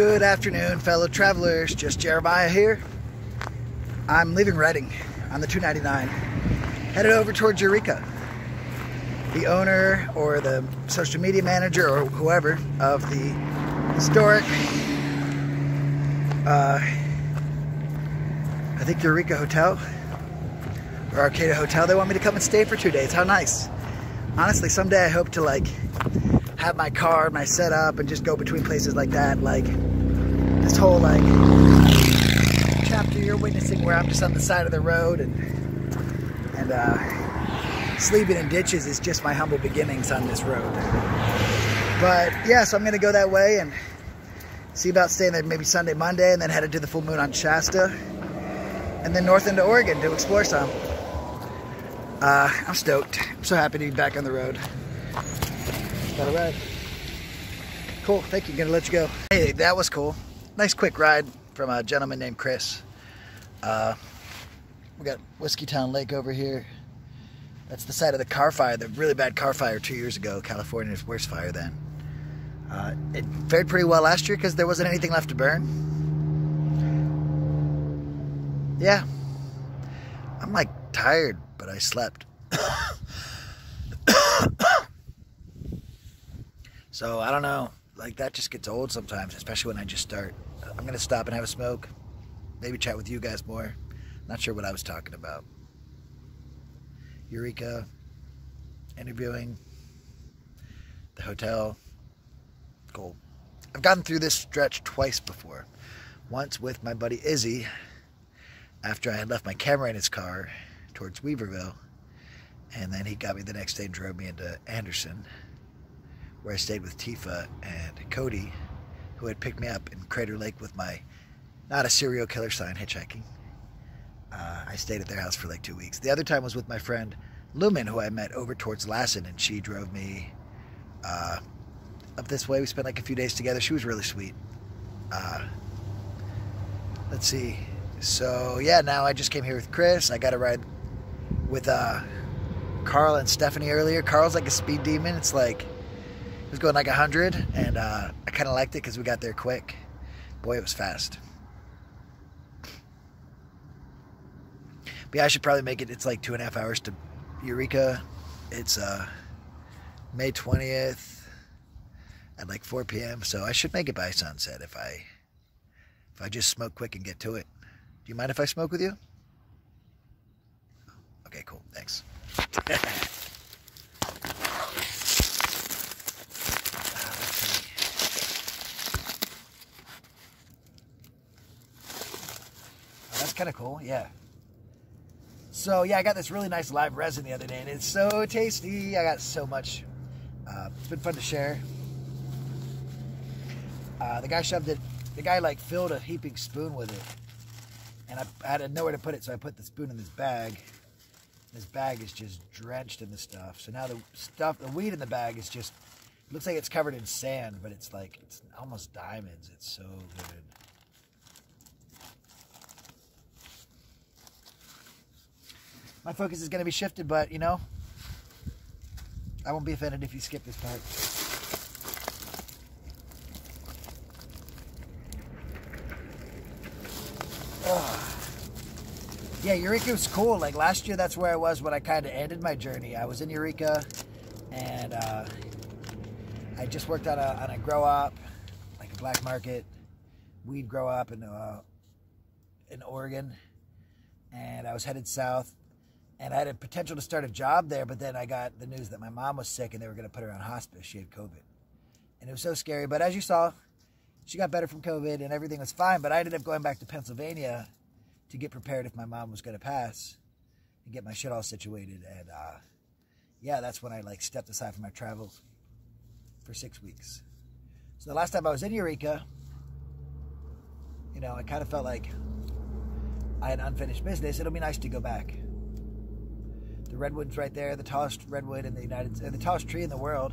Good afternoon, fellow travelers. Just Jeremiah here. I'm leaving Reading on the 299, headed over towards Eureka. The owner or the social media manager or whoever of the historic, I think Eureka Hotel or Arcata Hotel, they want me to come and stay for 2 days. How nice. Honestly, someday I hope to have my car, my setup, and just go between places like that. Like this whole chapter you're witnessing where I'm just on the side of the road and sleeping in ditches is just my humble beginnings on this road. But yeah, so I'm gonna go that way and see about staying there maybe Sunday, Monday, and then headed to the full moon on Shasta, and then north into Oregon to explore some. I'm stoked. I'm so happy to be back on the road. Got a ride. Cool, thank you. Gonna let you go. Hey, that was cool. Nice quick ride from a gentleman named Chris. We got Whiskey Town Lake over here. That's the site of the car fire, the really bad car fire 2 years ago. California's worst fire then. It fared pretty well last year because there wasn't anything left to burn. Yeah. I'm tired, but I slept. So I don't know, that just gets old sometimes, especially when I just start. I'm gonna stop and have a smoke, maybe chat with you guys more. Not sure what I was talking about. Eureka, interviewing, the hotel, cool. I've gotten through this stretch twice before. Once with my buddy Izzy, after I had left my camera in his car towards Weaverville, and then he got me the next day and drove me into Anderson, where I stayed with Tifa and Cody, who had picked me up in Crater Lake with my not a serial killer sign hitchhiking. I stayed at their house for 2 weeks. The other time was with my friend Lumen, who I met over towards Lassen, and she drove me up this way. We spent a few days together. She was really sweet. Let's see. So yeah, now I just came here with Chris. I got a ride with Carl and Stephanie earlier. Carl's like a speed demon. It's it was going 100, and I kind of liked it because we got there quick. Boy, it was fast. But yeah, I should probably make it. It's 2.5 hours to Eureka. It's May 20th at 4 p.m. So I should make it by sunset if I just smoke quick and get to it. Do you mind if I smoke with you? Okay, cool. Thanks. That's kind of cool, yeah. So yeah, I got this really nice live resin the other day, and it's so tasty. I got so much. It's been fun to share. The guy shoved it. The guy filled a heaping spoon with it, and I had nowhere to put it, so I put the spoon in this bag. This bag is just drenched in the stuff. So now the weed in the bag is just, it looks like it's covered in sand, but it's it's almost diamonds. It's so good. My focus is going to be shifted, but, I won't be offended if you skip this part. Yeah, Eureka was cool. Last year, that's where I was when I kind of ended my journey. I was in Eureka, and I just worked on a grow-up, a black market weed grow-up in Oregon, and I was headed south. And I had a potential to start a job there, but then I got the news that my mom was sick and they were going to put her on hospice. She had COVID. And it was so scary. But as you saw, she got better from COVID and everything was fine. But I ended up going back to Pennsylvania to get prepared if my mom was going to pass and get my shit all situated. And yeah, that's when I stepped aside from my travels for 6 weeks. So the last time I was in Eureka, I kind of felt like I had unfinished business. It'll be nice to go back. The redwood's right there, the tallest redwood in the tallest tree in the world.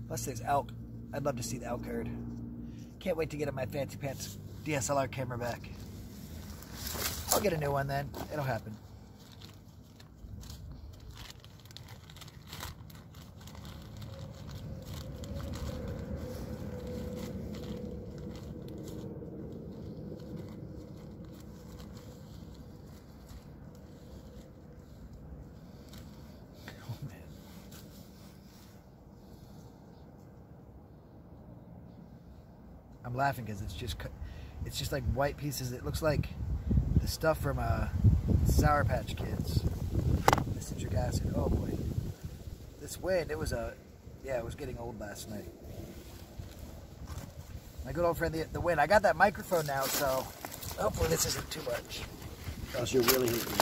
Plus there's elk. I'd love to see the elk herd. Can't wait to get my fancy pants DSLR camera back. I'll get a new one then. It'll happen. I'm laughing because it's just like white pieces. It looks like the stuff from Sour Patch Kids. The citric acid. Oh boy, this wind. It was getting old last night. My good old friend, the wind. I got that microphone now, so hopefully this isn't too much. Else you'll really hate me.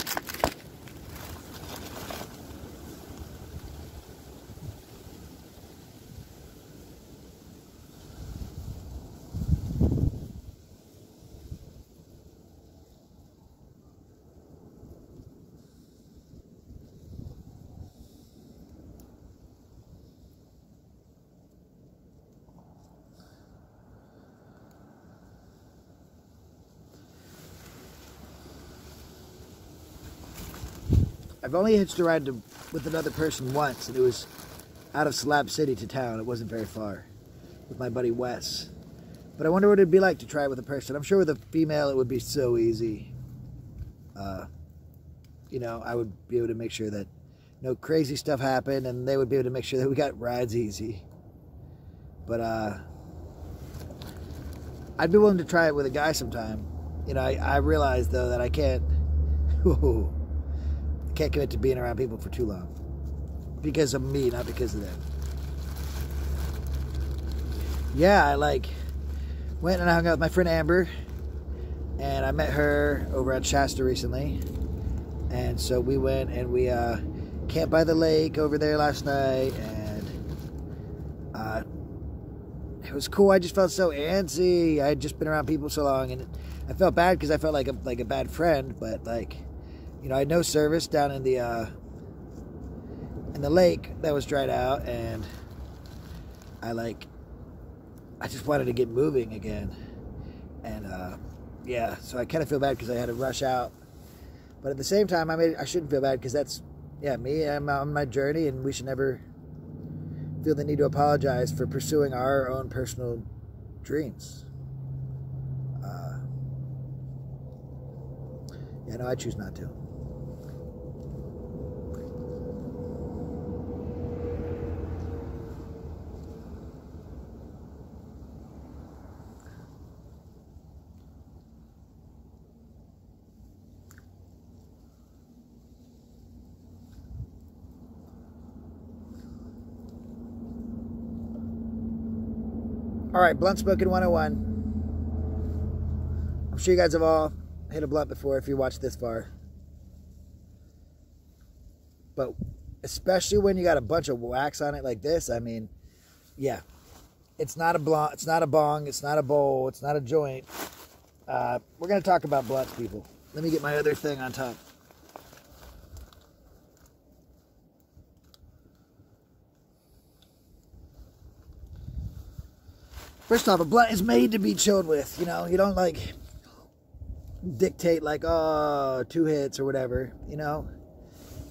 I've only hitched a ride with another person once, and it was out of Slab City to town. It wasn't very far, with my buddy Wes. But I wonder what it'd be like to try it with a person. I'm sure with a female it would be so easy. You know, I would be able to make sure that no crazy stuff happened, and they would be able to make sure that we got rides easy. But I'd be willing to try it with a guy sometime. You know, I realize though that I can't commit to being around people for too long. Because of me, not because of them. Yeah, I went and I hung out with my friend Amber, and I met her over at Shasta recently. And so we went and we camped by the lake over there last night, and it was cool. I just felt so antsy. I had just been around people so long, and I felt bad because I felt like a bad friend, but you know, I had no service down in the lake that was dried out, and I just wanted to get moving again, and yeah, so I kind of feel bad because I had to rush out, but at the same time, I shouldn't feel bad because that's me. I'm on my journey, and we should never feel the need to apologize for pursuing our own personal dreams. Yeah, no, I choose not to. All right, blunt smoking 101. I'm sure you guys have all hit a blunt before if you watched this far. But especially when you got a bunch of wax on it like this, I mean, yeah. It's not a blunt, it's not a bong, it's not a bowl, it's not a joint. We're going to talk about blunts, people. Let me get my other thing on top. First off, a blunt is made to be chilled with, you know. You don't, dictate, 2 hits or whatever, you know.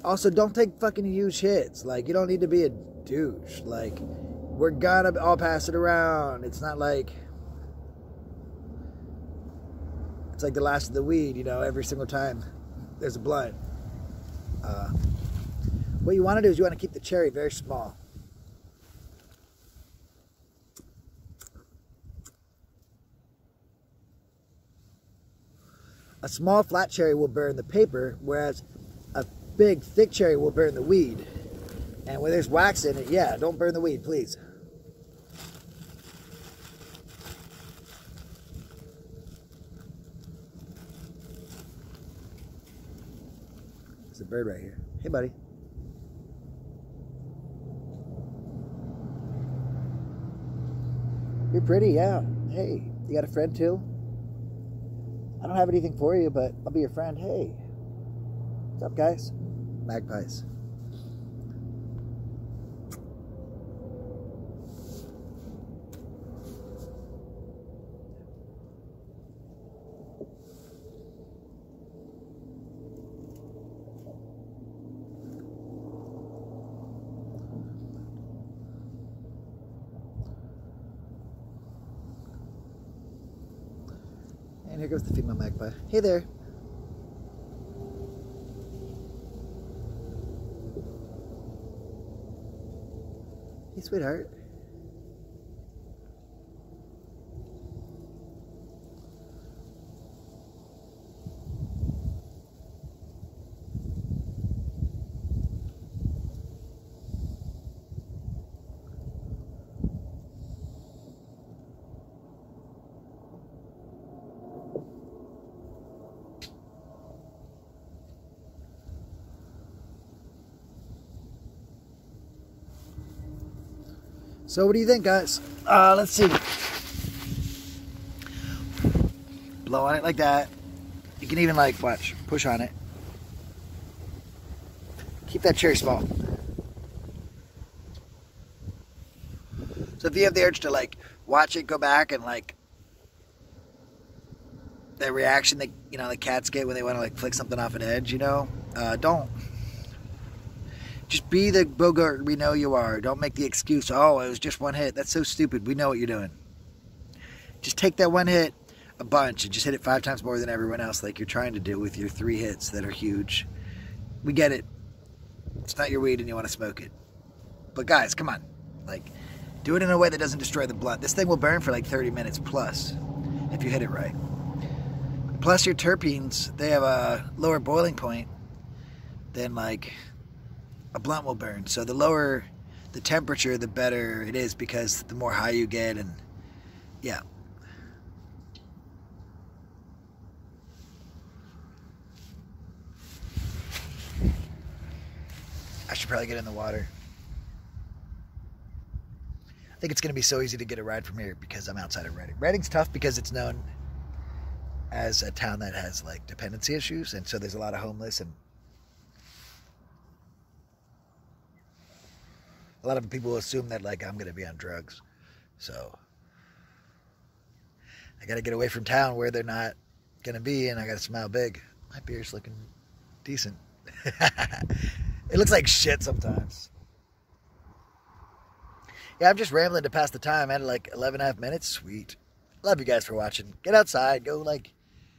Also, don't take fucking huge hits. You don't need to be a douche. We're gonna all pass it around. It's not it's like the last of the weed, you know, every single time there's a blunt. What you want to do is you want to keep the cherry very small. A small flat cherry will burn the paper, whereas a big thick cherry will burn the weed. And when there's wax in it, yeah, don't burn the weed, please. There's a bird right here. Hey, buddy. You're pretty, yeah. Hey, you got a friend too? I don't have anything for you, but I'll be your friend. Hey. What's up, guys? Magpies. And here goes the female magpie. Hey there. Hey, sweetheart. So what do you think, guys? Let's see. Blow on it like that. You can even like, watch, push on it. Keep that cherry small. So if you have the urge to like watch it go back and like that reaction that, you know, the cats get when they want to like flick something off an edge, you know, don't. Just be the Bogart we know you are. Don't make the excuse, oh, it was just one hit. That's so stupid. We know what you're doing. Just take that one hit a bunch and just hit it 5 times more than everyone else like you're trying to do with your 3 hits that are huge. We get it. It's not your weed and you want to smoke it. But guys, come on. Like, do it in a way that doesn't destroy the blunt. This thing will burn for like 30 minutes plus if you hit it right. Plus your terpenes, they have a lower boiling point than like a blunt will burn. So the lower the temperature, the better it is because the more high you get and yeah. I should probably get in the water. I think it's going to be so easy to get a ride from here because I'm outside of Reading. Reading's tough because it's known as a town that has like dependency issues, and so there's a lot of homeless and a lot of people assume that like I'm going to be on drugs. So I got to get away from town where they're not going to be, and I got to smile big. My beer's looking decent. It looks like shit sometimes. Yeah, I'm just rambling to pass the time. I had like 11.5 minutes. Sweet. Love you guys for watching. Get outside. Go like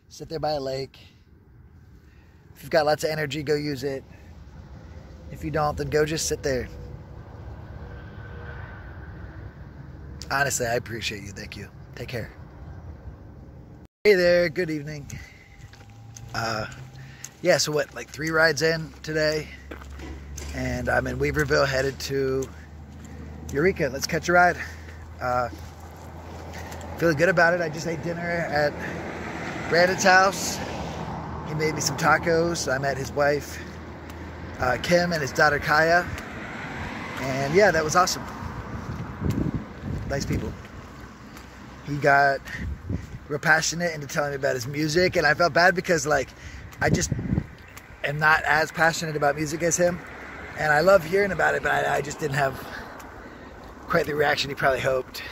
sit there by a lake. If you've got lots of energy, go use it. If you don't, then go just sit there. Honestly, I appreciate you. Thank you. Take care. Hey there. Good evening. Yeah, so what, like 3 rides in today? And I'm in Weaverville headed to Eureka. Let's catch a ride. Feeling good about it. I just ate dinner at Brandon's house. He made me some tacos. I met his wife, Kim, and his daughter, Kaya. And yeah, that was awesome. Nice people. He got real passionate into telling me about his music, and I felt bad because like I just am not as passionate about music as him, and I love hearing about it, but I just didn't have quite the reaction he probably hoped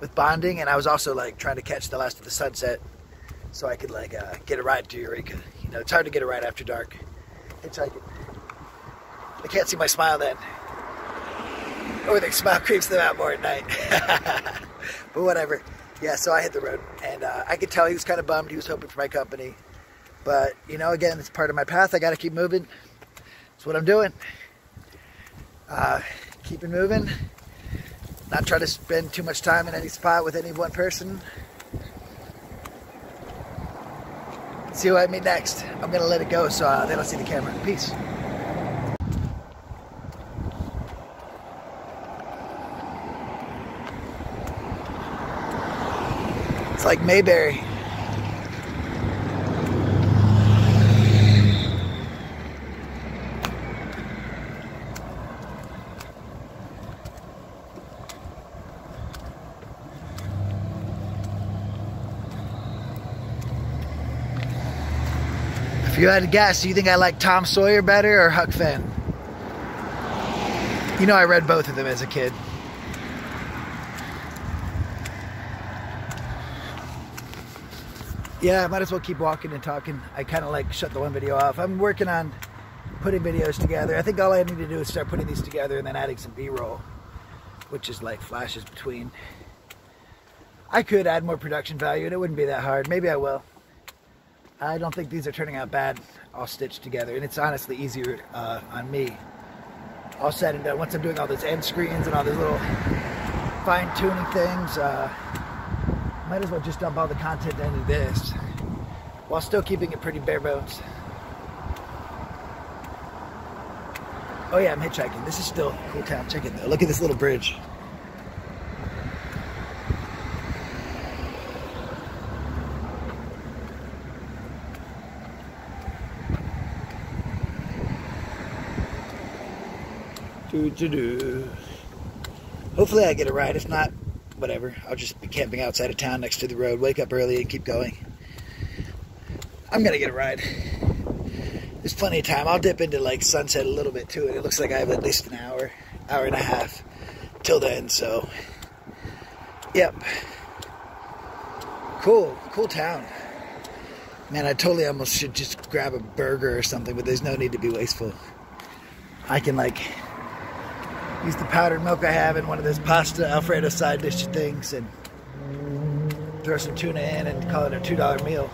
with bonding. And I was also like trying to catch the last of the sunset so I could like get a ride to Eureka. You know, it's hard to get a ride after dark. Hitchhiking. They can't see my smile then. Or their smile creeps them out more at night. But whatever. Yeah, so I hit the road, and I could tell he was kind of bummed. He was hoping for my company. But, you know, again, it's part of my path. I got to keep moving. That's what I'm doing. Keeping moving. Not try to spend too much time in any spot with any one person. See what I mean next. I'm going to let it go so they don't see the camera. Peace. It's like Mayberry. If you had to guess, do you think I like Tom Sawyer better or Huck Finn? You know I read both of them as a kid. Yeah, I might as well keep walking and talking. I kind of like shut the one video off. I'm working on putting videos together. I think all I need to do is start putting these together and then adding some B-roll, which is like flashes between. I could add more production value and it wouldn't be that hard. Maybe I will. I don't think these are turning out bad all stitched together, and it's honestly easier on me. All said and done, once I'm doing all those end screens and all these little fine-tuning things, might as well just dump all the content into this while still keeping it pretty bare bones. Oh yeah, I'm hitchhiking. This is still a cool town. Check it though. Look at this little bridge. Hopefully I get a ride. If not, whatever. I'll just be camping outside of town next to the road, wake up early and keep going. I'm gonna get a ride. There's plenty of time. I'll dip into like sunset a little bit too, and it looks like I have at least an hour and a half till then, so yep. Cool town. Man, I totally almost should just grab a burger or something, but there's no need to be wasteful. I can like use the powdered milk I have in one of those pasta Alfredo side dish things and throw some tuna in and call it a $2 meal.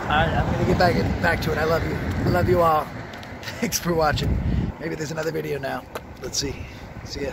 Alright, I'm gonna get back to it. I love you. I love you all. Thanks for watching. Maybe there's another video now. Let's see. See ya.